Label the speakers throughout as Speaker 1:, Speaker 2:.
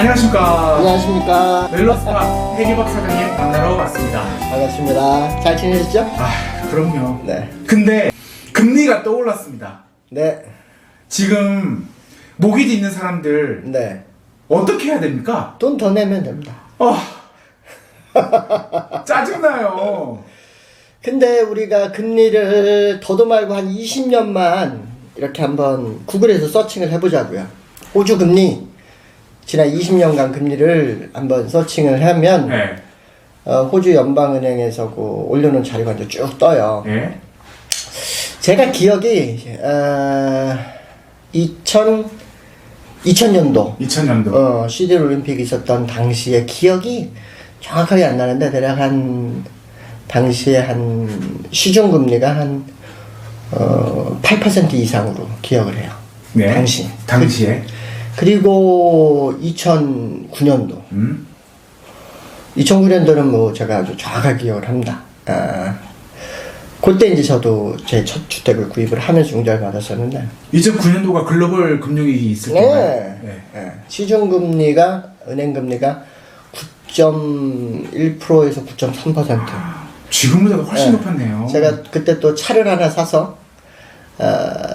Speaker 1: 안녕하십니까.
Speaker 2: 안녕하십니까.
Speaker 1: 웰러스파 해기박 사장님 만나러 왔습니다.
Speaker 2: 반갑습니다. 잘 지내셨죠?
Speaker 1: 아, 그럼요.
Speaker 2: 네.
Speaker 1: 근데 금리가 떠올랐습니다.
Speaker 2: 네.
Speaker 1: 지금 모기지 있는 사람들
Speaker 2: 네.
Speaker 1: 어떻게 해야 됩니까?
Speaker 2: 돈 더 내면 됩니다.
Speaker 1: 짜증나요.
Speaker 2: 근데 우리가 금리를 더도 말고 한 20년만 이렇게 한번 구글에서 서칭을 해보자고요. 호주 금리, 지난 20년간 금리를 한번 서칭을 하면
Speaker 1: 네.
Speaker 2: 호주 연방은행에서 그 올려놓은 자료가 이제 쭉 떠요.
Speaker 1: 네.
Speaker 2: 제가 기억이 2000년도
Speaker 1: 2000년도.
Speaker 2: 시드 올림픽이 있었던 당시에 기억이 정확하게 안 나는데 대략 당시에 시중 금리가 한 8% 이상으로 기억을 해요.
Speaker 1: 네. 당시에.
Speaker 2: 그리고 2009년도. 2009년도는 뭐 제가 아주 정확하게 기억을 합니다. 그때 이제 저도 제 첫 주택을 구입을 하면서 융자를 받았었는데.
Speaker 1: 2009년도가 글로벌 금융위기 있을
Speaker 2: 네.
Speaker 1: 때인가요?
Speaker 2: 네. 시중 금리가 은행 금리가 9.1%에서 9.3%.
Speaker 1: 지금보다 훨씬
Speaker 2: 네.
Speaker 1: 높았네요.
Speaker 2: 제가 그때 또 차를 하나 사서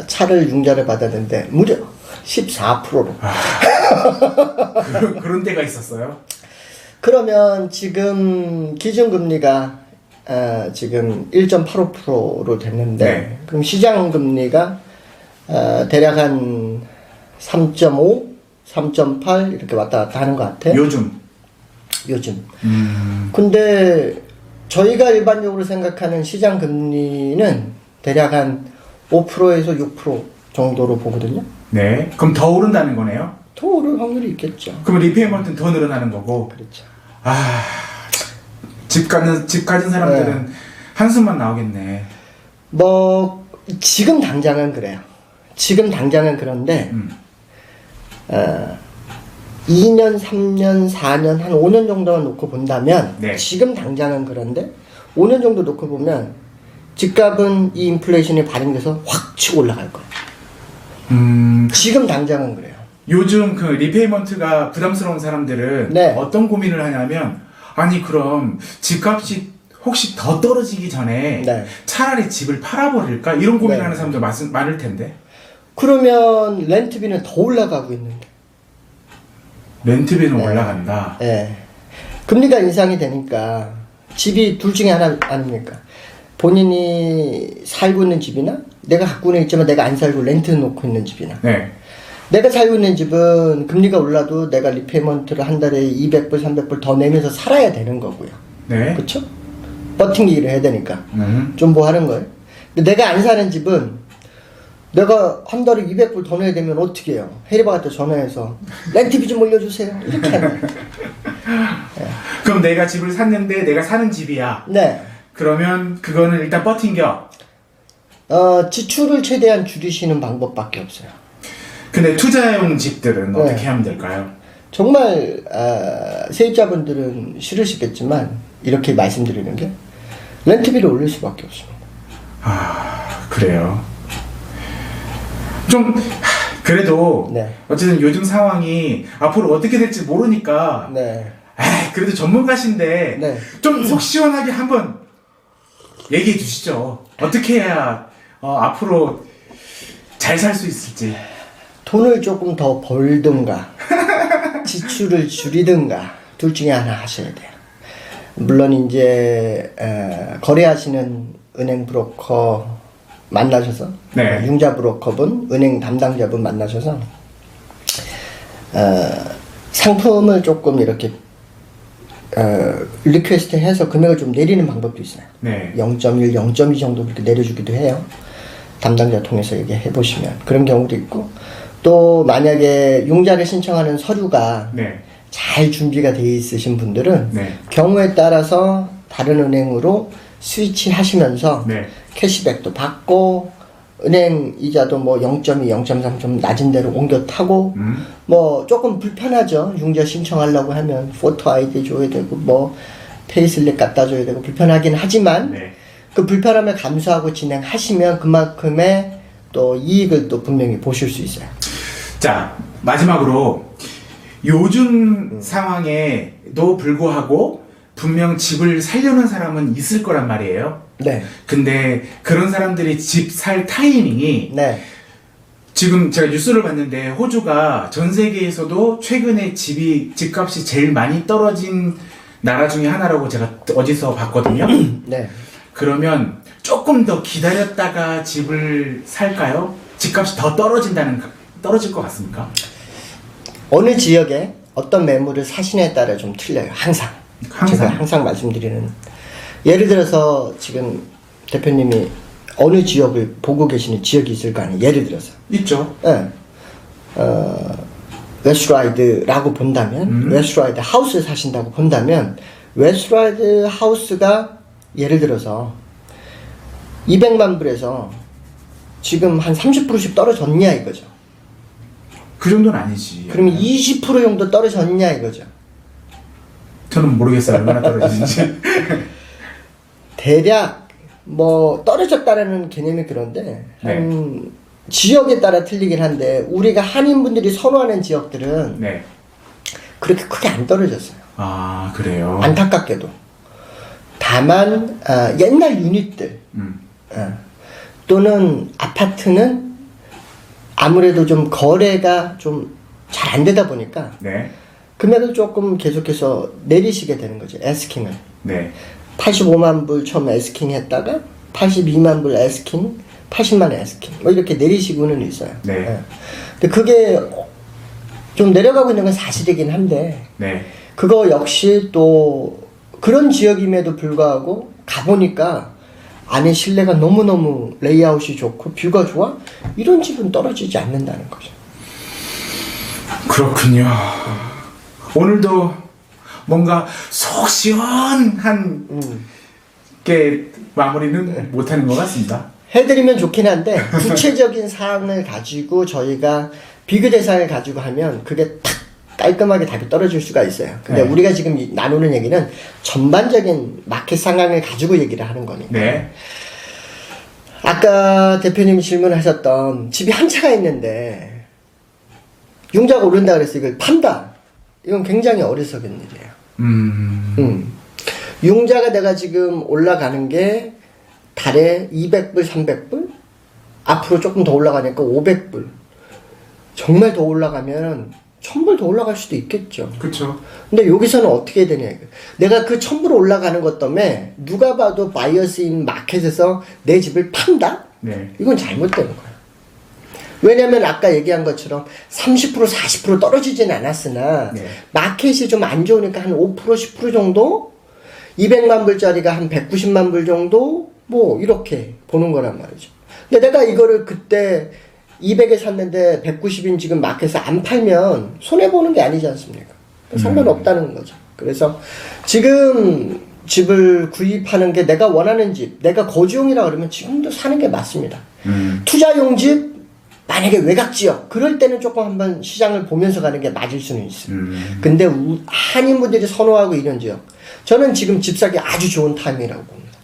Speaker 2: 차를 융자를 받았는데 무려 14%로.
Speaker 1: 그런 때가 있었어요?
Speaker 2: 그러면 지금 기준금리가 지금 1.85%로 됐는데
Speaker 1: 네.
Speaker 2: 그럼 시장금리가 대략 한 3.5, 3.8 이렇게 왔다 갔다 하는 것 같아요.
Speaker 1: 요즘.
Speaker 2: 근데 저희가 일반적으로 생각하는 시장금리는 대략 한 5%에서 6% 정도로 보거든요.
Speaker 1: 네. 그럼 더 오른다는 거네요?
Speaker 2: 더 오를 확률이 있겠죠.
Speaker 1: 그럼 리페이먼트는 더 늘어나는 거고.
Speaker 2: 그렇죠.
Speaker 1: 집 가진 사람들은 한숨만 나오겠네.
Speaker 2: 뭐 지금 당장은 그래요. 지금 당장은 그런데 2년, 3년, 4년, 한 5년 정도만 놓고 본다면
Speaker 1: 네.
Speaker 2: 지금 당장은 그런데 5년 정도 놓고 보면 집값은 이 인플레이션이 발행돼서 확 치고 올라갈 거예요. 지금 당장은 그래요.
Speaker 1: 요즘 그 리페이먼트가 부담스러운 사람들은
Speaker 2: 네.
Speaker 1: 어떤 고민을 하냐면, 아니 그럼 집값이 혹시 더 떨어지기 전에
Speaker 2: 네.
Speaker 1: 차라리 집을 팔아버릴까? 이런 고민하는
Speaker 2: 네.
Speaker 1: 사람들 많을 텐데.
Speaker 2: 그러면 렌트비는 더 올라가고 있는데.
Speaker 1: 렌트비는 올라간다.
Speaker 2: 네. 금리가 인상이 되니까 집이 둘 중에 하나 아닙니까? 본인이 살고 있는 집이나 내가 갖고 있지만 내가 안 살고 렌트 놓고 있는 집이나.
Speaker 1: 네.
Speaker 2: 내가 살고 있는 집은 금리가 올라도 내가 리페이먼트를 한 달에 200불, 300불 더 내면서 살아야 되는 거고요.
Speaker 1: 네.
Speaker 2: 그쵸? 버팅기를 해야 되니까.
Speaker 1: 음.
Speaker 2: 좀 뭐 하는 거예요. 근데 내가 안 사는 집은 내가 한 달에 200불 더 내야 되면 어떻게 해요? 해리바한테 전화해서 렌트비 좀 올려주세요. 이렇게 하는 거예요.
Speaker 1: 그럼 내가 집을 샀는데 내가 사는 집이야.
Speaker 2: 네.
Speaker 1: 그러면 그거는 일단 버팅겨.
Speaker 2: 지출을 최대한 줄이시는 방법밖에 없어요.
Speaker 1: 근데 투자용 집들은
Speaker 2: 네.
Speaker 1: 어떻게 하면 될까요?
Speaker 2: 정말 세입자분들은 싫으시겠지만 이렇게 말씀드리는 게 렌트비를 올릴 수밖에 없습니다.
Speaker 1: 그래요. 좀 그래도
Speaker 2: 네.
Speaker 1: 어쨌든 요즘 상황이 앞으로 어떻게 될지 모르니까
Speaker 2: 네.
Speaker 1: 그래도 전문가신데
Speaker 2: 네.
Speaker 1: 좀 속 시원하게 한번 얘기해 주시죠. 어떻게 해야 앞으로 잘 살 수 있을지.
Speaker 2: 돈을 조금 더 벌든가 지출을 줄이든가 둘 중에 하나 하셔야 돼요. 물론 이제 거래하시는 은행 브로커 만나셔서
Speaker 1: 네.
Speaker 2: 융자 브로커분, 은행 담당자분 만나셔서 상품을 조금 이렇게 리퀘스트 해서 금액을 좀 내리는 방법도 있어요.
Speaker 1: 네.
Speaker 2: 0.1, 0.2 정도 그렇게 내려주기도 해요. 담당자 통해서 얘기해 보시면 그런 경우도 있고, 또 만약에 융자를 신청하는 서류가
Speaker 1: 네.
Speaker 2: 잘 준비가 되어 있으신 분들은
Speaker 1: 네.
Speaker 2: 경우에 따라서 다른 은행으로 스위치 하시면서
Speaker 1: 네.
Speaker 2: 캐시백도 받고 은행 이자도 뭐 0.2, 0.3 좀 낮은 데로 옮겨 타고 뭐 조금 불편하죠. 융자 신청하려고 하면 포토 아이디 줘야 되고 뭐 페이슬립 갖다 줘야 되고 불편하긴 하지만
Speaker 1: 네.
Speaker 2: 그 불편함을 감수하고 진행하시면 그만큼의 또 이익을 또 분명히 보실 수 있어요.
Speaker 1: 자, 마지막으로 요즘 상황에도 불구하고 분명 집을 살려는 사람은 있을 거란 말이에요.
Speaker 2: 네.
Speaker 1: 근데 그런 사람들이 집 살 타이밍이
Speaker 2: 네.
Speaker 1: 지금 제가 뉴스를 봤는데 호주가 전 세계에서도 최근에 집값이 제일 많이 떨어진 나라 중에 하나라고 제가 어디서 봤거든요.
Speaker 2: 네.
Speaker 1: 그러면 조금 더 기다렸다가 집을 살까요? 집값이 더 떨어질 것 같습니까?
Speaker 2: 어느 지역에 어떤 매물을 사시냐에 따라 좀 틀려요. 항상. 제가 항상 말씀드리는. 예를 들어서 지금 대표님이 어느 지역을 보고 계시는 지역이 있을 거 아니에요. 예를 들어서.
Speaker 1: 있죠.
Speaker 2: 네. 웨스트라이드라고 본다면, 웨스트라이드 하우스에 사신다고 본다면, 웨스트라이드 하우스가 예를 들어서 200만 불에서 지금 한 30%씩 떨어졌냐 이거죠.
Speaker 1: 그 정도는 아니지.
Speaker 2: 그러면 20% 정도 떨어졌냐 이거죠.
Speaker 1: 저는 모르겠어요. 얼마나 떨어지는지.
Speaker 2: 대략 뭐 떨어졌다라는 개념이 그런데 한 지역에 따라 틀리긴 한데 우리가 한인분들이 선호하는 지역들은
Speaker 1: 네.
Speaker 2: 그렇게 크게 안 떨어졌어요.
Speaker 1: 아, 그래요?
Speaker 2: 안타깝게도. 다만 옛날 유닛들 또는 아파트는 아무래도 좀 거래가 좀 잘 안 되다 보니까
Speaker 1: 네.
Speaker 2: 금액을 조금 계속해서 내리시게 되는 거죠. 에스킹을.
Speaker 1: 네.
Speaker 2: 85만 불 처음 에스킹 했다가 82만 불 에스킹, 80만 에스킹 뭐 이렇게 내리시고는 있어요.
Speaker 1: 네.
Speaker 2: 예. 근데 그게 좀 내려가고 있는 건 사실이긴 한데
Speaker 1: 네.
Speaker 2: 그거 역시 또 그런 지역임에도 불구하고 가보니까 안에 실내가 너무너무 레이아웃이 좋고 뷰가 좋아? 이런 집은 떨어지지 않는다는 거죠.
Speaker 1: 그렇군요. 오늘도 뭔가 속 시원한 게 마무리는 못하는 것 같습니다.
Speaker 2: 해드리면 좋긴 한데 구체적인 사항을 가지고 저희가 비교 대상을 가지고 하면 그게 탁 깔끔하게 답이 떨어질 수가 있어요. 근데
Speaker 1: 네.
Speaker 2: 우리가 지금 나누는 얘기는 전반적인 마켓 상황을 가지고 얘기를 하는 거니까.
Speaker 1: 네.
Speaker 2: 아까 대표님이 질문하셨던 집이 한 채가 있는데 융자가 오른다 그래서 이걸 판다. 이건 굉장히 어리석은 일이에요. 융자가 내가 지금 올라가는 게 달에 200불, 300불? 앞으로 조금 더 올라가니까 500불. 정말 더 올라가면 1000불 더 올라갈 수도 있겠죠.
Speaker 1: 그렇죠.
Speaker 2: 근데 여기서는 어떻게 되냐 이거. 내가 그 1000불 올라가는 것 때문에 누가 봐도 바이어스인 마켓에서 내 집을 판다?
Speaker 1: 네.
Speaker 2: 이건 잘못되는 거야. 왜냐면 아까 얘기한 것처럼 30% 40% 떨어지진 않았으나
Speaker 1: 네.
Speaker 2: 마켓이 좀 안 좋으니까 한 5% 10% 정도 200만 불짜리가 한 190만 불 정도 뭐 이렇게 보는 거란 말이죠. 근데 내가 이거를 그때 200에 샀는데 190인 지금 마켓에서 안 팔면 손해보는 게 아니지 않습니까? 상관없다는 거죠. 그래서 지금 집을 구입하는 게 내가 원하는 집, 내가 거주용이라 그러면 지금도 사는 게 맞습니다. 투자용 집, 만약에 외곽지역, 그럴 때는 조금 한번 시장을 보면서 가는 게 맞을 수는 있어요. 근데 한인분들이 선호하고 이런 지역, 저는 지금 집 사기 아주 좋은 타임이라고 봅니다.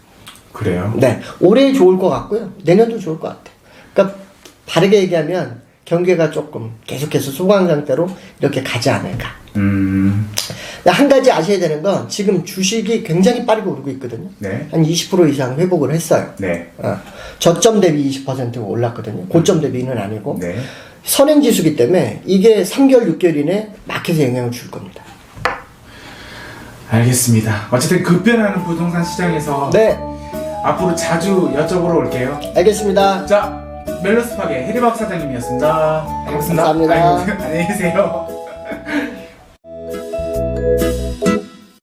Speaker 1: 그래요?
Speaker 2: 네. 올해 좋을 것 같고요. 내년도 좋을 것 같아요. 그러니까 바르게 얘기하면 경기가 조금 계속해서 소강 상태로 이렇게 가지 않을까. 한 가지 아셔야 되는 건 지금 주식이 굉장히 빠르게 오르고 있거든요.
Speaker 1: 네.
Speaker 2: 한 20% 이상 회복을 했어요.
Speaker 1: 네.
Speaker 2: 저점 대비 20%가 올랐거든요. 고점 대비는 아니고.
Speaker 1: 네.
Speaker 2: 선행지수기 때문에 이게 3개월, 6개월 이내 마켓에 영향을 줄 겁니다.
Speaker 1: 알겠습니다. 어쨌든 급변하는 부동산 시장에서
Speaker 2: 네.
Speaker 1: 앞으로 자주 여쭤보러 올게요.
Speaker 2: 알겠습니다.
Speaker 1: 자, 멜로스파게 해리박 사장님이었습니다. 알겠습니다.
Speaker 2: 감사합니다.
Speaker 1: 안녕히 계세요.